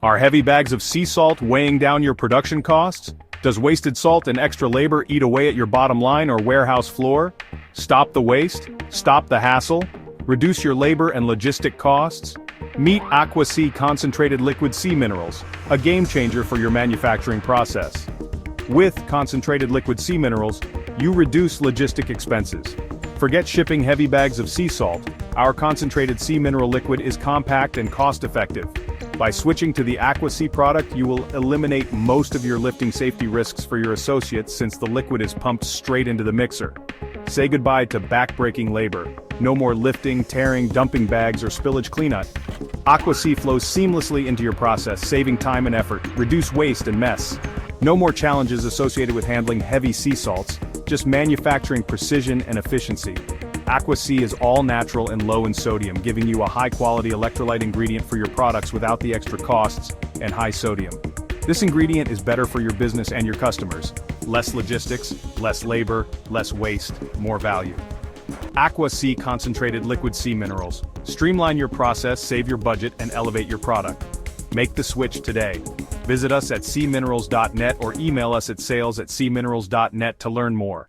Are heavy bags of sea salt weighing down your production costs? Does wasted salt and extra labor eat away at your bottom line or warehouse floor? Stop the waste, stop the hassle, reduce your labor and logistic costs. Meet AQUASEA Concentrated Liquid Sea Minerals, a game changer for your manufacturing process. With Concentrated Liquid Sea Minerals, you reduce logistic expenses. Forget shipping heavy bags of sea salt. Our concentrated sea mineral liquid is compact and cost-effective. By switching to the AQUASEA product, you will eliminate most of your lifting safety risks for your associates since the liquid is pumped straight into the mixer. Say goodbye to back-breaking labor. No more lifting, tearing, dumping bags, or spillage cleanup. AQUASEA flows seamlessly into your process, saving time and effort. Reduce waste and mess. No more challenges associated with handling heavy sea salts, just manufacturing precision and efficiency. AQUASEA is all natural and low in sodium, giving you a high-quality electrolyte ingredient for your products without the extra costs and high sodium. This ingredient is better for your business and your customers. Less logistics, less labor, less waste, more value. AQUASEA Concentrated Liquid Sea Minerals. Streamline your process, save your budget, and elevate your product. Make the switch today. Visit us at seaminerals.net or email us at sales@seaminerals.net to learn more.